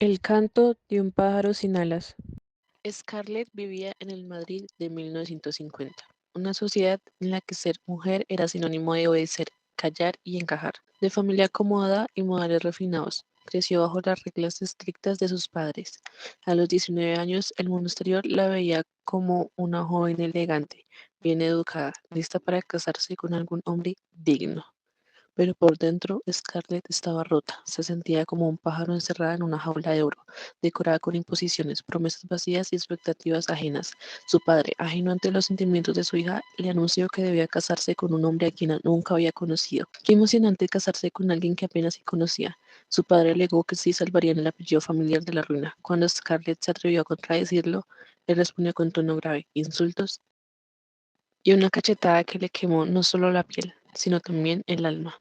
El canto de un pájaro sin alas. Scarlett vivía en el Madrid de 1950, una sociedad en la que ser mujer era sinónimo de obedecer, callar y encajar. De familia acomodada y modales refinados, creció bajo las reglas estrictas de sus padres. A los 19 años, el mundo exterior la veía como una joven elegante, bien educada, lista para casarse con algún hombre digno. Pero por dentro Scarlett estaba rota, se sentía como un pájaro encerrada en una jaula de oro, decorada con imposiciones, promesas vacías y expectativas ajenas. Su padre, ajeno ante los sentimientos de su hija, le anunció que debía casarse con un hombre a quien nunca había conocido. Qué emocionante casarse con alguien que apenas se conocía. Su padre alegó que sí salvarían el apellido familiar de la ruina. Cuando Scarlett se atrevió a contradecirlo, él respondió con tono grave, insultos y una cachetada que le quemó no solo la piel, sino también el alma.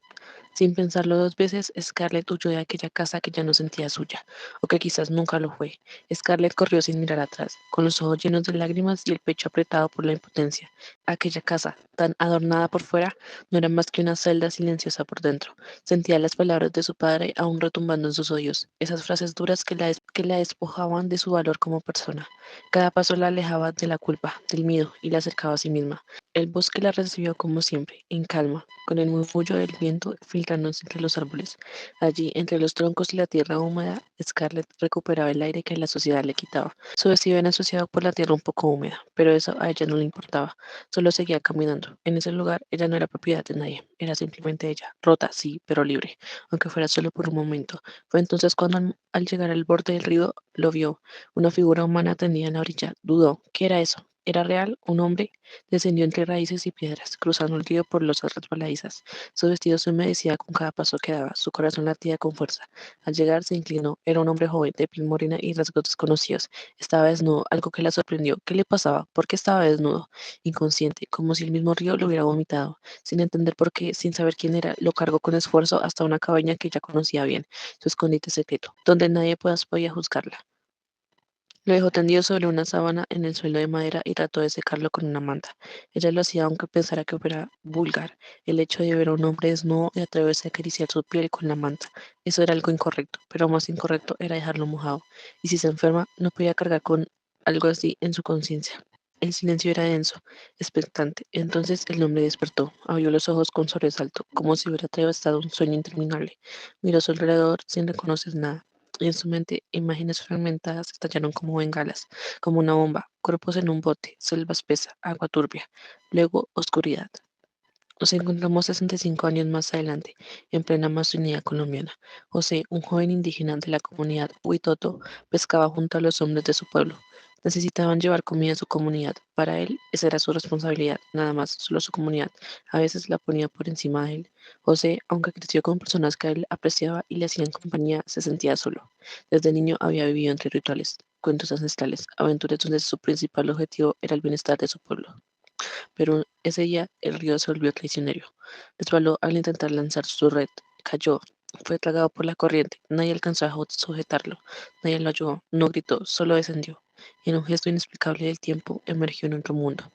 Sin pensarlo dos veces, Scarlett huyó de aquella casa que ya no sentía suya, o que quizás nunca lo fue. Scarlett corrió sin mirar atrás, con los ojos llenos de lágrimas y el pecho apretado por la impotencia. Aquella casa, tan adornada por fuera, no era más que una celda silenciosa por dentro. Sentía las palabras de su padre aún retumbando en sus oídos, esas frases duras que la despojaban de su valor como persona. Cada paso la alejaba de la culpa, del miedo, y la acercaba a sí misma. El bosque la recibió como siempre, en calma, con el murmullo del viento filtrándose entre los árboles. Allí, entre los troncos y la tierra húmeda, Scarlett recuperaba el aire que la sociedad le quitaba. Su vestido era asociado por la tierra un poco húmeda, pero eso a ella no le importaba. Solo seguía caminando. En ese lugar, ella no era propiedad de nadie, era simplemente ella, rota, sí, pero libre, aunque fuera solo por un momento. Fue entonces cuando al llegar al borde del río, lo vio. Una figura humana tendida en la orilla. Dudó. ¿Qué era eso? ¿Era real? ¿Un hombre? Descendió entre raíces y piedras, cruzando el río por losas resbaladizas. Su vestido se humedecía con cada paso que daba, su corazón latía con fuerza. Al llegar se inclinó. Era un hombre joven, de piel morena y rasgos desconocidos. Estaba desnudo, algo que la sorprendió. ¿Qué le pasaba? ¿Por qué estaba desnudo? Inconsciente, como si el mismo río lo hubiera vomitado. Sin entender por qué, sin saber quién era, lo cargó con esfuerzo hasta una cabaña que ya conocía bien, su escondite secreto, donde nadie podía juzgarla. Lo dejó tendido sobre una sábana en el suelo de madera y trató de secarlo con una manta. Ella lo hacía aunque pensara que fuera vulgar. El hecho de ver a un hombre desnudo y atreverse a acariciar su piel con la manta. Eso era algo incorrecto, pero más incorrecto era dejarlo mojado. Y si se enferma, no podía cargar con algo así en su conciencia. El silencio era denso, expectante. Entonces el hombre despertó, abrió los ojos con sobresalto, como si hubiera atravesado un sueño interminable. Miró a su alrededor sin reconocer nada y en su mente imágenes fragmentadas estallaron como bengalas, como una bomba, cuerpos en un bote, selva espesa, agua turbia, luego oscuridad. Nos encontramos 65 años más adelante, en plena Amazonía colombiana. José, un joven indígena de la comunidad Huitoto, pescaba junto a los hombres de su pueblo. Necesitaban llevar comida a su comunidad. Para él, esa era su responsabilidad, nada más, solo su comunidad. A veces la ponía por encima de él. José, aunque creció con personas que él apreciaba y le hacían compañía, se sentía solo. Desde niño había vivido entre rituales, cuentos ancestrales, aventuras donde su principal objetivo era el bienestar de su pueblo. Pero ese día el río se volvió traicionero. Resbaló al intentar lanzar su red. Cayó. Fue tragado por la corriente. Nadie alcanzó a sujetarlo. Nadie lo ayudó. No gritó, solo descendió. Y en un gesto inexplicable del tiempo emergió en otro mundo.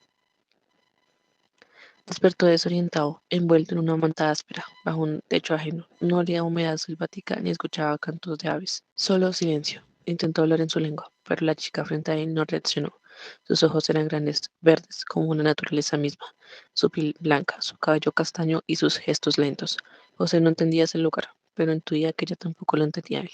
Despertó desorientado, envuelto en una manta áspera, bajo un techo ajeno. No olía a humedad selvática ni escuchaba cantos de aves. Solo silencio. Intentó hablar en su lengua, pero la chica frente a él no reaccionó. Sus ojos eran grandes, verdes, como una naturaleza misma. Su piel blanca, su cabello castaño y sus gestos lentos. José no entendía ese lugar, pero intuía que ella tampoco lo entendía a él.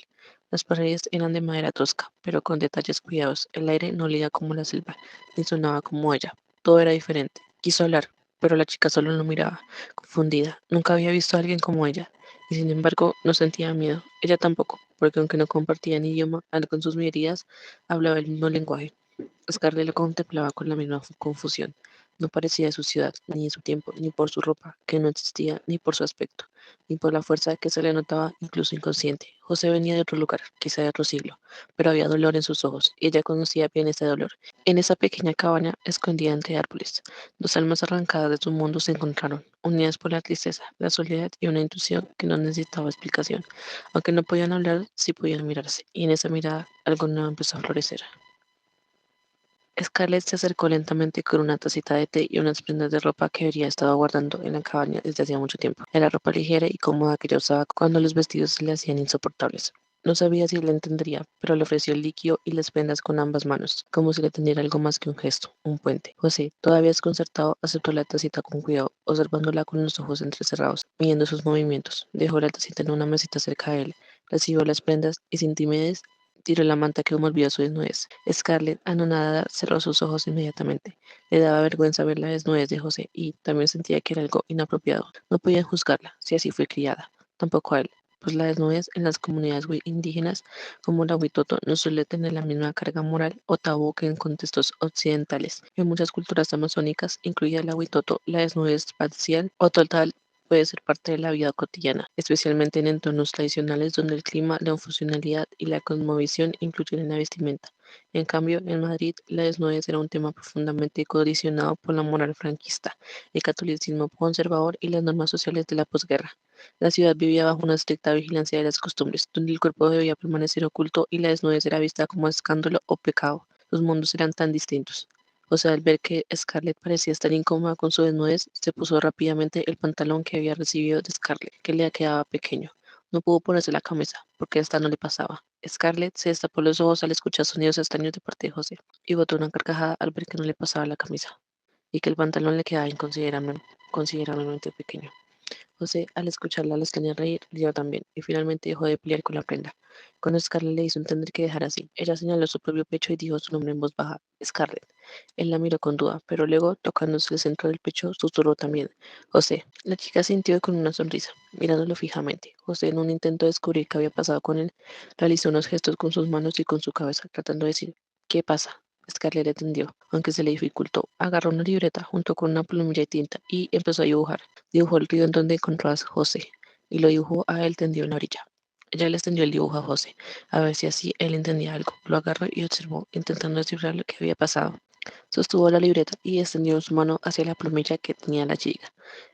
Las paredes eran de madera tosca, pero con detalles cuidados. El aire no olía como la selva, ni sonaba como ella. Todo era diferente. Quiso hablar, pero la chica solo lo miraba, confundida. Nunca había visto a alguien como ella, y sin embargo no sentía miedo. Ella tampoco, porque aunque no compartían idioma, algo en sus miradas hablaba el mismo lenguaje. Scarlett lo contemplaba con la misma confusión. No parecía de su ciudad, ni de su tiempo, ni por su ropa, que no existía, ni por su aspecto, ni por la fuerza que se le notaba, incluso inconsciente. José venía de otro lugar, quizá de otro siglo, pero había dolor en sus ojos, y ella conocía bien ese dolor. En esa pequeña cabaña, escondida entre árboles, dos almas arrancadas de su mundo se encontraron, unidas por la tristeza, la soledad y una intuición que no necesitaba explicación. Aunque no podían hablar, sí podían mirarse, y en esa mirada algo nuevo empezó a florecer. Scarlett se acercó lentamente con una tacita de té y unas prendas de ropa que habría estado guardando en la cabaña desde hacía mucho tiempo. Era ropa ligera y cómoda que ella usaba cuando los vestidos se le hacían insoportables. No sabía si él entendería, pero le ofreció el líquido y las prendas con ambas manos, como si le tendiera algo más que un gesto, un puente. José, todavía desconcertado, aceptó la tacita con cuidado, observándola con los ojos entrecerrados, midiendo sus movimientos. Dejó la tacita en una mesita cerca de él, recibió las prendas y sin timidez tiró la manta que envolvía su desnudez. Scarlett, anonadada, cerró sus ojos inmediatamente. Le daba vergüenza ver la desnudez de José y también sentía que era algo inapropiado. No podían juzgarla, si así fue criada. Tampoco a él, pues la desnudez en las comunidades indígenas como la Huitoto no suele tener la misma carga moral o tabú que en contextos occidentales. En muchas culturas amazónicas, incluida la Huitoto, la desnudez parcial o total puede ser parte de la vida cotidiana, especialmente en entornos tradicionales donde el clima, la funcionalidad y la cosmovisión influyen en la vestimenta. En cambio, en Madrid, la desnudez era un tema profundamente condicionado por la moral franquista, el catolicismo conservador y las normas sociales de la posguerra. La ciudad vivía bajo una estricta vigilancia de las costumbres, donde el cuerpo debía permanecer oculto y la desnudez era vista como escándalo o pecado. Los mundos eran tan distintos. O sea, al ver que Scarlett parecía estar incómoda con su desnudez, se puso rápidamente el pantalón que había recibido de Scarlett, que le quedaba pequeño. No pudo ponerse la camisa, porque esta no le pasaba. Scarlett se destapó los ojos al escuchar sonidos extraños de parte de José, y botó una carcajada al ver que no le pasaba la camisa, y que el pantalón le quedaba considerablemente pequeño. José, al escucharla, la extraña reír, rió también, y finalmente dejó de pelear con la prenda. Cuando Scarlett le hizo entender que dejara así, ella señaló su propio pecho y dijo su nombre en voz baja, Scarlett. Él la miró con duda, pero luego, tocándose el centro del pecho, susurró también, José. La chica sintió con una sonrisa, mirándolo fijamente. José, en un intento de descubrir qué había pasado con él, realizó unos gestos con sus manos y con su cabeza, tratando de decir, ¿qué pasa? Scarlett le tendió, aunque se le dificultó. Agarró una libreta junto con una plumilla y tinta y empezó a dibujar. Dibujó el río en donde encontró a José y lo dibujó a él tendido en la orilla. Ella le extendió el dibujo a José, a ver si así él entendía algo. Lo agarró y observó, intentando descifrar lo que había pasado. Sostuvo la libreta y extendió su mano hacia la plumilla que tenía la chica.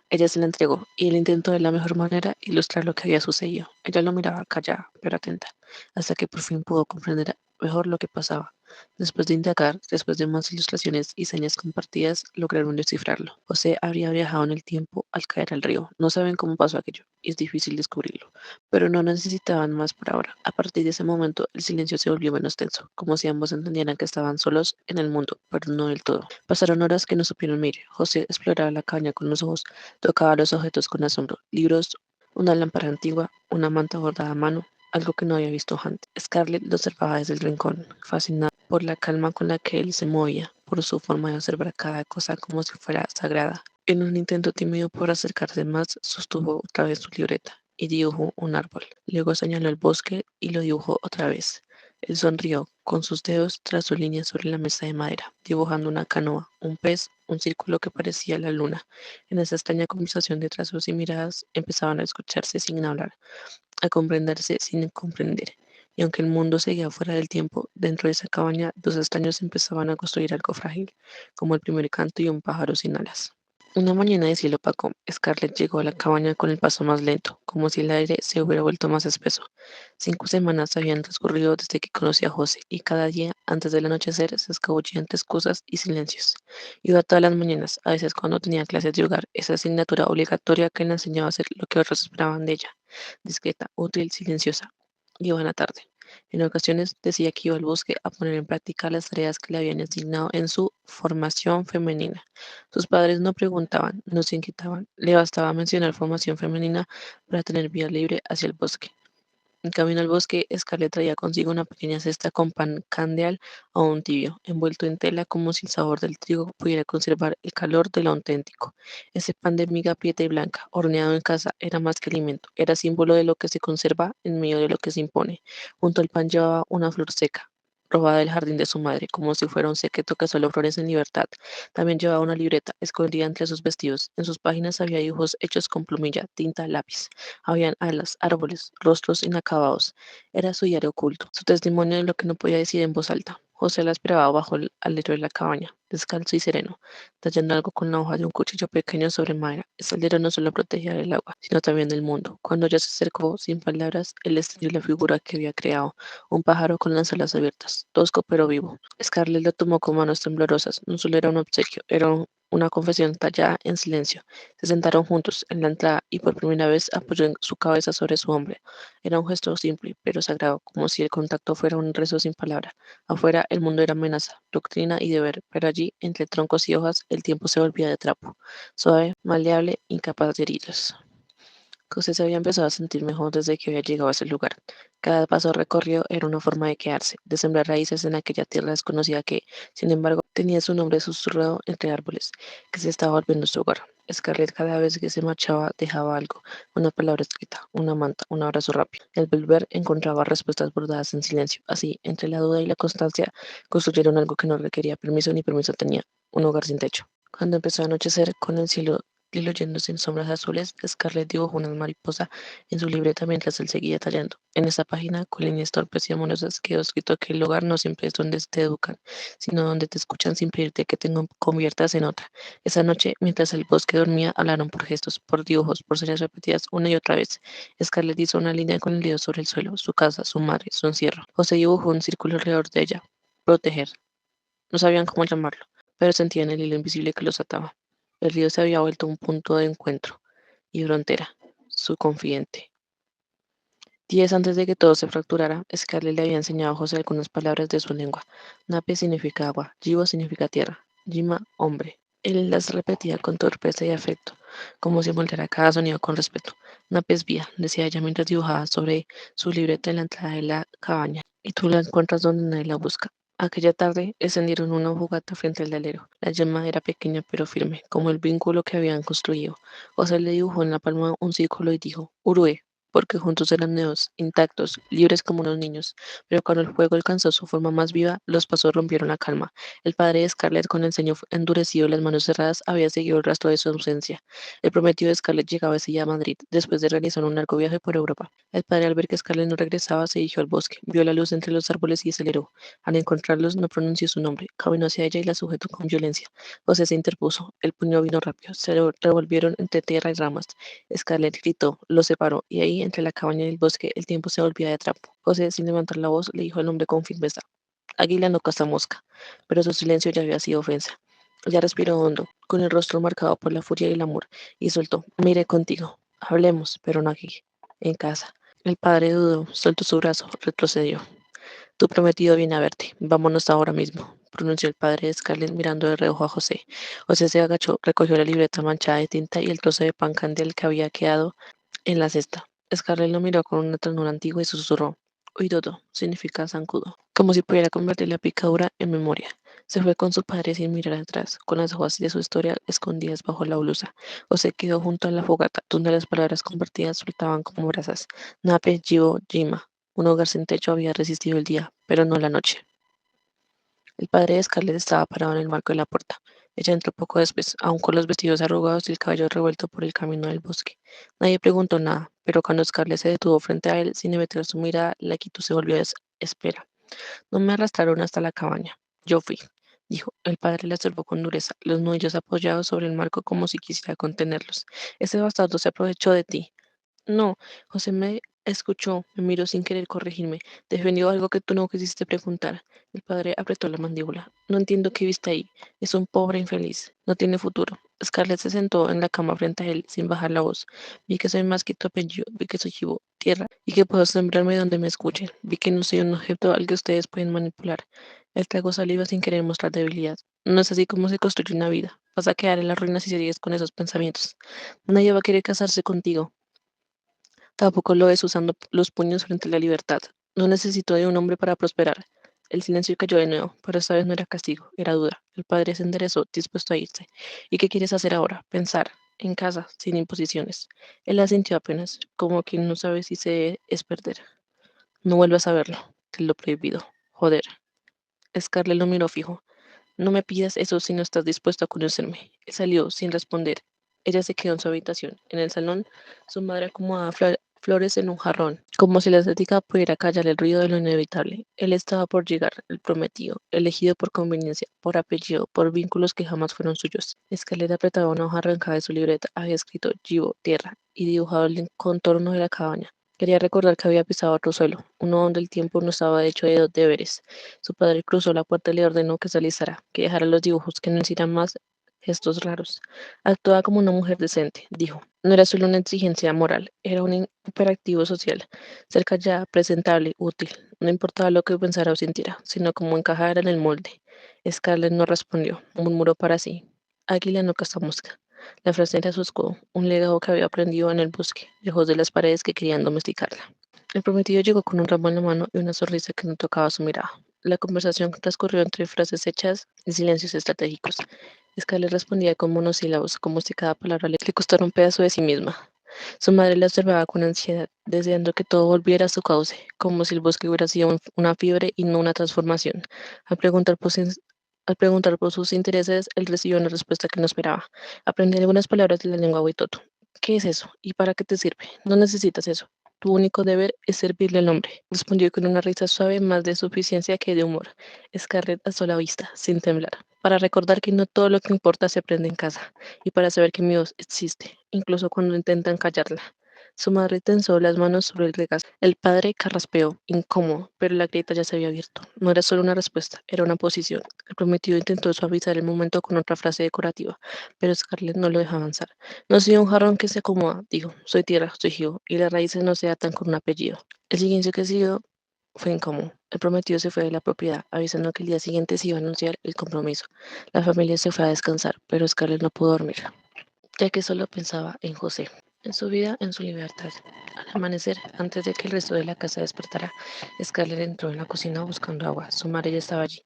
Ella se la entregó y él intentó de la mejor manera ilustrar lo que había sucedido. Ella lo miraba callada, pero atenta, hasta que por fin pudo comprender mejor lo que pasaba. Después de indagar, después de más ilustraciones y señas compartidas, lograron descifrarlo. José habría viajado en el tiempo al caer al río. No saben cómo pasó aquello, y es difícil descubrirlo, pero no necesitaban más por ahora. A partir de ese momento, el silencio se volvió menos tenso, como si ambos entendieran que estaban solos en el mundo, pero no del todo. Pasaron horas que no supieron medir. José exploraba la caña con los ojos. Tocaba los objetos con asombro, libros, una lámpara antigua, una manta bordada a mano, algo que no había visto antes. Scarlett lo observaba desde el rincón, fascinada por la calma con la que él se movía, por su forma de observar cada cosa como si fuera sagrada. En un intento tímido por acercarse más, sostuvo otra vez su libreta y dibujó un árbol. Luego señaló el bosque y lo dibujó otra vez. Él sonrió, con sus dedos trazó líneas sobre la mesa de madera, dibujando una canoa, un pez, un círculo que parecía la luna. En esa extraña conversación de trazos y miradas empezaban a escucharse sin hablar, a comprenderse sin comprender. Y aunque el mundo seguía fuera del tiempo, dentro de esa cabaña, dos extraños empezaban a construir algo frágil, como el primer canto y un pájaro sin alas. Una mañana de cielo opaco, Scarlett llegó a la cabaña con el paso más lento, como si el aire se hubiera vuelto más espeso. 5 semanas habían transcurrido desde que conocí a José, y cada día, antes del anochecer, se escabullía entre excusas y silencios. Iba todas las mañanas, a veces cuando tenía clases de hogar, esa asignatura obligatoria que le enseñaba a hacer lo que otros esperaban de ella, discreta, útil, silenciosa. Iba en la tarde. En ocasiones decía que iba al bosque a poner en práctica las tareas que le habían asignado en su formación femenina. Sus padres no preguntaban, no se inquietaban. Le bastaba mencionar formación femenina para tener vía libre hacia el bosque. En camino al bosque, Scarlett traía consigo una pequeña cesta con pan candeal aún tibio, envuelto en tela como si el sabor del trigo pudiera conservar el calor de lo auténtico. Ese pan de miga prieta y blanca, horneado en casa, era más que alimento, era símbolo de lo que se conserva en medio de lo que se impone. Junto al pan llevaba una flor seca, robada del jardín de su madre, como si fuera un secreto que solo florece en libertad. También llevaba una libreta escondida entre sus vestidos. En sus páginas había dibujos hechos con plumilla, tinta, lápiz. Habían alas, árboles, rostros inacabados. Era su diario oculto, su testimonio de lo que no podía decir en voz alta. José la esperaba bajo el alero de la cabaña, descalzo y sereno, tallando algo con la hoja de un cuchillo pequeño sobre madera. Ese alero no solo protegía del agua, sino también del mundo. Cuando ella se acercó, sin palabras, él extendió la figura que había creado, un pájaro con las alas abiertas, tosco pero vivo. Scarlett lo tomó con manos temblorosas. No solo era un obsequio, era un una confesión tallada en silencio. Se sentaron juntos en la entrada y por primera vez apoyó su cabeza sobre su hombro. Era un gesto simple, pero sagrado, como si el contacto fuera un rezo sin palabra. Afuera el mundo era amenaza, doctrina y deber, pero allí, entre troncos y hojas, el tiempo se volvía de trapo, suave, maleable, incapaz de herirlos. José se había empezado a sentir mejor desde que había llegado a ese lugar. Cada paso recorrido era una forma de quedarse, de sembrar raíces en aquella tierra desconocida que, sin embargo, tenía su nombre susurrado entre árboles, que se estaba volviendo su hogar. Scarlett cada vez que se marchaba dejaba algo, una palabra escrita, una manta, un abrazo rápido. El volver encontraba respuestas bordadas en silencio. Así, entre la duda y la constancia, construyeron algo que no requería permiso ni permiso tenía, un hogar sin techo. Cuando empezó a anochecer, con el cielo diluyéndose en sombras azules, Scarlett dibujó una mariposa en su libreta mientras él seguía tallando. En esa página, con líneas torpes y amorosas, quedó escrito que el hogar no siempre es donde te educan, sino donde te escuchan sin pedirte que te conviertas en otra. Esa noche, mientras el bosque dormía, hablaron por gestos, por dibujos, por señas repetidas una y otra vez. Scarlett hizo una línea con el dedo sobre el suelo, su casa, su madre, su encierro. José dibujó un círculo alrededor de ella. Proteger. No sabían cómo llamarlo, pero sentían el hilo invisible que los ataba. El río se había vuelto un punto de encuentro y frontera, su confidente. Días antes de que todo se fracturara, Scarlett le había enseñado a José algunas palabras de su lengua. Nape significa agua, Jibo significa tierra, Jima, hombre. Él las repetía con torpeza y afecto, como si moldeara cada sonido con respeto. Nape es vía, decía ella mientras dibujaba sobre su libreta en la entrada de la cabaña, y tú la encuentras donde nadie la busca. Aquella tarde encendieron una fogata frente al alero. La llama era pequeña pero firme, como el vínculo que habían construido. José le dibujó en la palma un círculo y dijo, Urue, porque juntos eran nuevos, intactos, libres como unos niños. Pero cuando el fuego alcanzó su forma más viva, los pasos rompieron la calma. El padre de Scarlett, con el ceño endurecido y las manos cerradas, había seguido el rastro de su ausencia. El prometido de Scarlett llegaba ese día a Madrid, después de realizar un largo viaje por Europa. El padre, al ver que Scarlett no regresaba, se dirigió al bosque, vio la luz entre los árboles y aceleró. Al encontrarlos, no pronunció su nombre, caminó hacia ella y la sujetó con violencia. José se interpuso, el puño vino rápido, se revolvieron entre tierra y ramas. Scarlett gritó, lo separó, y ahí, entre la cabaña y el bosque, el tiempo se volvía de trapo. José, sin levantar la voz, le dijo al hombre con firmeza, Águila no caza mosca, pero su silencio ya había sido ofensa. Ya respiró hondo, con el rostro marcado por la furia y el amor, y soltó, mire contigo, hablemos, pero no aquí, en casa. El padre dudó, soltó su brazo, retrocedió. Tu prometido viene a verte. Vámonos ahora mismo, pronunció el padre de Scarlett mirando de reojo a José. José se agachó, recogió la libreta manchada de tinta y el trozo de pan candel que había quedado en la cesta. Scarlett lo miró con una ternura antigua y susurró. Oidodo significa zancudo, como si pudiera convertir la picadura en memoria. Se fue con su padre sin mirar atrás, con las hojas de su historia escondidas bajo la blusa, o se quedó junto a la fogata, donde las palabras compartidas soltaban como brasas. Nape, Jibo, Jima. Un hogar sin techo había resistido el día, pero no la noche. El padre de Scarlett estaba parado en el marco de la puerta. Ella entró poco después, aún con los vestidos arrugados y el cabello revuelto por el camino del bosque. Nadie preguntó nada, pero cuando Scarlett se detuvo frente a él, sin emitir su mirada, la quietud se volvió a espera. No me arrastraron hasta la cabaña. Yo fui, dijo. El padre le observó con dureza, los nudillos apoyados sobre el marco como si quisiera contenerlos. Ese bastardo se aprovechó de ti. No, José me escuchó, me miró sin querer corregirme, defendió algo que tú no quisiste preguntar. El padre apretó la mandíbula. No entiendo qué viste ahí. Es un pobre infeliz. No tiene futuro. Scarlett se sentó en la cama frente a él sin bajar la voz. Vi que soy más que tu apellido, vi que soy chivo, tierra, y que puedo sembrarme donde me escuchen. Vi que no soy un objeto al que ustedes pueden manipular. Él tragó saliva sin querer mostrar debilidad. No es así como se construye una vida. Vas a quedar en la ruina si sigues con esos pensamientos. Nadie va a querer casarse contigo. Tampoco lo es usando los puños frente a la libertad. No necesito de un hombre para prosperar. El silencio cayó de nuevo, pero esta vez no era castigo, era duda. El padre se enderezó, dispuesto a irse. ¿Y qué quieres hacer ahora? Pensar. En casa, sin imposiciones. Él la sintió apenas, como quien no sabe si se es perder. No vuelvas a verlo. Te lo prohibido. Joder. Scarlett lo miró fijo. No me pidas eso si no estás dispuesto a conocerme. Él salió sin responder. Ella se quedó en su habitación. En el salón, su madre acomodaba flores en un jarrón, como si la estética pudiera callar el ruido de lo inevitable. Él estaba por llegar, el prometido, elegido por conveniencia, por apellido, por vínculos que jamás fueron suyos. Escalera apretaba una hoja arrancada de su libreta. Había escrito Givo, tierra, y dibujado el contorno de la cabaña. Quería recordar que había pisado otro suelo, uno donde el tiempo no estaba hecho de deberes. Su padre cruzó la puerta y le ordenó que se alisara, que dejara los dibujos, que no hiciera más gestos raros. Actuaba como una mujer decente, dijo. No era solo una exigencia moral, era un imperativo social. Ser callada, presentable, útil. No importaba lo que pensara o sintiera, sino cómo encajara en el molde. Scarlett no respondió, murmuró para sí. Águila no caza mosca. La frase era su escudo, un legado que había aprendido en el bosque, lejos de las paredes que querían domesticarla. El prometido llegó con un ramo en la mano y una sonrisa que no tocaba su mirada. La conversación transcurrió entre frases hechas y silencios estratégicos. Scarlett respondía con monosílabos, como si cada palabra le costara un pedazo de sí misma. Su madre la observaba con ansiedad, deseando que todo volviera a su cauce, como si el bosque hubiera sido una fiebre y no una transformación. Al preguntar por, sin- Al preguntar por sus intereses, él recibió una respuesta que no esperaba. Aprendí algunas palabras de la lengua huitoto. ¿Qué es eso? ¿Y para qué te sirve? No necesitas eso. Tu único deber es servirle al hombre, respondió con una risa suave más de suficiencia que de humor. Scarlett alzó la vista, sin temblar, para recordar que no todo lo que importa se aprende en casa, y para saber que mi voz existe, incluso cuando intentan callarla. Su madre tensó las manos sobre el regazo. El padre carraspeó, incómodo, pero la grieta ya se había abierto. No era solo una respuesta, era una posición. El prometido intentó suavizar el momento con otra frase decorativa, pero Scarlett no lo dejó avanzar. No soy un jarrón que se acomoda, dijo. Soy tierra, soy giro, y las raíces no se atan con un apellido. El silencio que siguió fue incómodo. El prometido se fue de la propiedad, avisando que el día siguiente se iba a anunciar el compromiso. La familia se fue a descansar, pero Scarlett no pudo dormir, ya que solo pensaba en José, en su vida, en su libertad. Al amanecer, antes de que el resto de la casa despertara, Scarlett entró en la cocina buscando agua. Su madre ya estaba allí,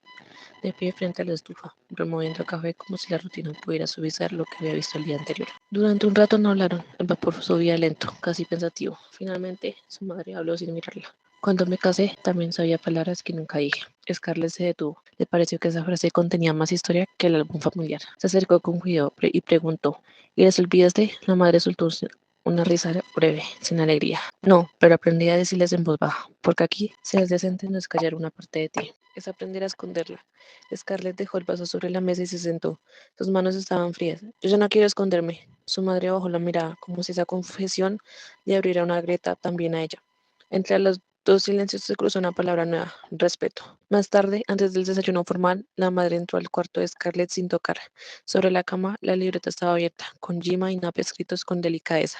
de pie frente a la estufa, removiendo el café como si la rutina pudiera suavizar lo que había visto el día anterior. Durante un rato no hablaron, el vapor subía lento, casi pensativo. Finalmente, su madre habló sin mirarla. Cuando me casé, también sabía palabras que nunca dije. Scarlett se detuvo. Le pareció que esa frase contenía más historia que el álbum familiar. Se acercó con cuidado y preguntó: ¿Y les olvidaste? La madre soltó una risa breve, sin alegría. No, pero aprendí a decirles en voz baja, porque aquí ser decente no es callar una parte de ti, es aprender a esconderla. Scarlett dejó el vaso sobre la mesa y se sentó. Sus manos estaban frías. Yo ya no quiero esconderme. Su madre bajó la mirada, como si esa confesión le abriera una grieta también a ella. Entre los dos silencios se cruzó una palabra nueva: respeto. Más tarde, antes del desayuno formal, la madre entró al cuarto de Scarlett sin tocar. Sobre la cama, la libreta estaba abierta, con Jima y Nap escritos con delicadeza.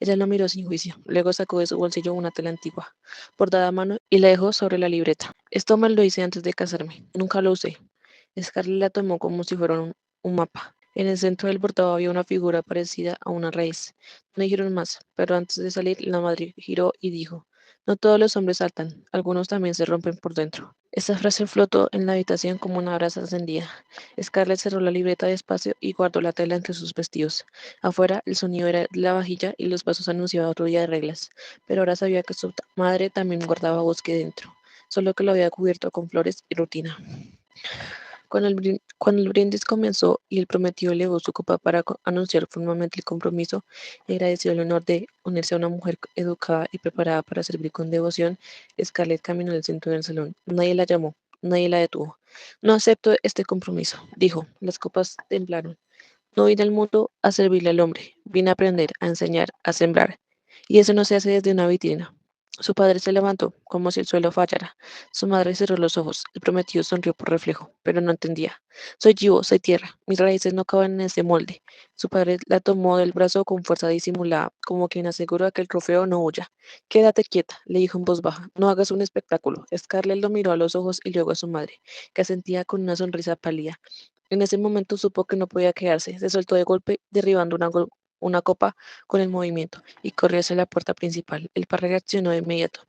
Ella lo miró sin juicio. Luego sacó de su bolsillo una tela antigua, bordada a mano, y la dejó sobre la libreta. Esto me lo hice antes de casarme. Nunca lo usé. Scarlett la tomó como si fuera un mapa. En el centro del bordado había una figura parecida a una raíz. No dijeron más, pero antes de salir, la madre giró y dijo: no todos los hombres saltan, algunos también se rompen por dentro. Esta frase flotó en la habitación como una brasa encendida. Scarlett cerró la libreta despacio y guardó la tela entre sus vestidos. Afuera, el sonido era de la vajilla y los pasos anunciaban otro día de reglas, pero ahora sabía que su madre también guardaba bosque dentro, solo que lo había cubierto con flores y rutina. Cuando el brindis comenzó y el prometido elevó su copa para anunciar formalmente el compromiso y agradeció el honor de unirse a una mujer educada y preparada para servir con devoción, Scarlett caminó del centro del salón. Nadie la llamó, nadie la detuvo. No acepto este compromiso, dijo. Las copas temblaron. No vine al mundo a servirle al hombre, vine a aprender, a enseñar, a sembrar. Y eso no se hace desde una vitrina. Su padre se levantó, como si el suelo fallara. Su madre cerró los ojos. El prometido sonrió por reflejo, pero no entendía. Soy vivo, soy tierra. Mis raíces no caben en ese molde. Su padre la tomó del brazo con fuerza disimulada, como quien asegura que el trofeo no huya. Quédate quieta, le dijo en voz baja. No hagas un espectáculo. Scarlett lo miró a los ojos y luego a su madre, que asentía con una sonrisa pálida. En ese momento supo que no podía quedarse. Se soltó de golpe, derribando una copa con el movimiento, y corrió hacia la puerta principal. El par reaccionó de inmediato.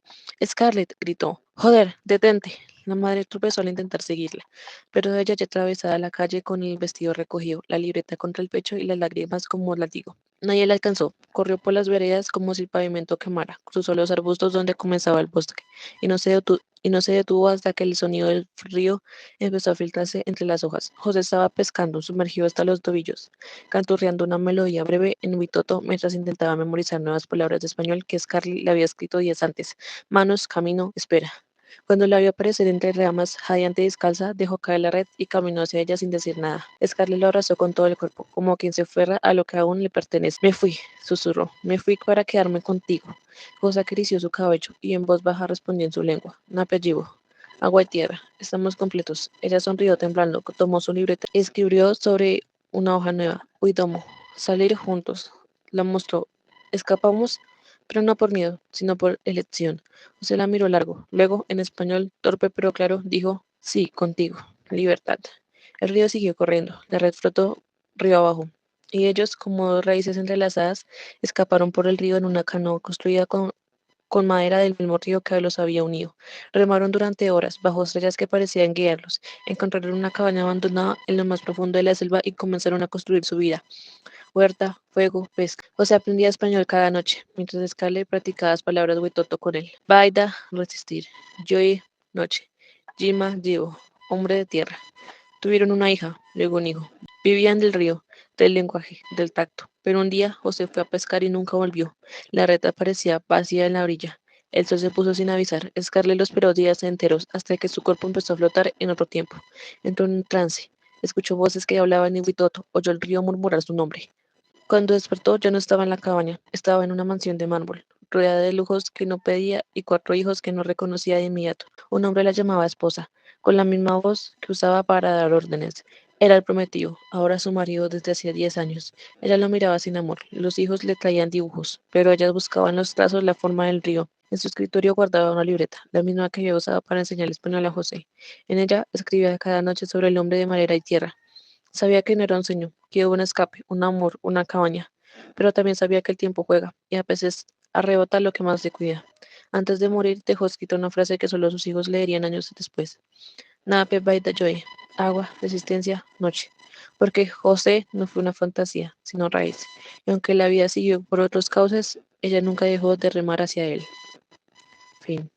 Scarlett gritó: ¡Joder, detente! La madre tropezó al intentar seguirla, pero ella ya atravesaba la calle con el vestido recogido, la libreta contra el pecho y las lágrimas como látigo. Nadie la alcanzó. Corrió por las veredas como si el pavimento quemara. Cruzó los arbustos donde comenzaba el bosque y no se detuvo hasta que el sonido del río empezó a filtrarse entre las hojas. José estaba pescando, sumergido hasta los tobillos, canturreando una melodía breve en huitoto mientras intentaba memorizar nuevas palabras de español que Scarlett le había escrito días antes. Manos, camino, espera. Cuando la vio aparecer entre ramas, jadeante y descalza, dejó caer la red y caminó hacia ella sin decir nada. Scarlett lo abrazó con todo el cuerpo, como quien se aferra a lo que aún le pertenece. Me fui, susurró. Me fui para quedarme contigo. José acarició su cabello y en voz baja respondió en su lengua. No apellido. Agua y tierra. Estamos completos. Ella sonrió temblando, tomó su libreta y escribió sobre una hoja nueva. Huidomo, salir juntos. La mostró. Escapamos, pero no por miedo, sino por elección. José la miró largo. Luego, en español, torpe pero claro, dijo, sí, contigo. Libertad. El río siguió corriendo. La red flotó río abajo. Y ellos, como dos raíces entrelazadas, escaparon por el río en una canoa construida con madera del mismo río que los había unido. Remaron durante horas, bajo estrellas que parecían guiarlos. Encontraron una cabaña abandonada en lo más profundo de la selva y comenzaron a construir su vida. Huerta, fuego, pesca. José aprendía español cada noche, mientras Scarlett practicaba las palabras huitoto con él. Baida, resistir. Joy, noche. Jima, llevo. Hombre de tierra. Tuvieron una hija, luego un hijo. Vivían del río, del lenguaje, del tacto. Pero un día José fue a pescar y nunca volvió. La red aparecía vacía en la orilla. El sol se puso sin avisar. Scarlett lo esperó días enteros hasta que su cuerpo empezó a flotar en otro tiempo. Entró en un trance. Escuchó voces que hablaban en huitoto. Oyó el río murmurar su nombre. Cuando despertó ya no estaba en la cabaña, estaba en una mansión de mármol, rodeada de lujos que no pedía y cuatro hijos que no reconocía de inmediato. Un hombre la llamaba esposa, con la misma voz que usaba para dar órdenes. Era el prometido, ahora su marido desde hacía 10 años. Ella lo miraba sin amor. Los hijos le traían dibujos, pero ellas buscaban los trazos, la forma del río. En su escritorio guardaba una libreta, la misma que había usado para enseñar español a José. En ella escribía cada noche sobre el hombre de madera y tierra. Sabía que no era un sueño, que hubo un escape, un amor, una cabaña, pero también sabía que el tiempo juega y a veces arrebata lo que más se cuida. Antes de morir dejó escrita una frase que solo sus hijos leerían años después. Nape Baita Joy, agua, resistencia, noche. Porque José no fue una fantasía, sino raíz. Y aunque la vida siguió por otros cauces, ella nunca dejó de remar hacia él. Fin.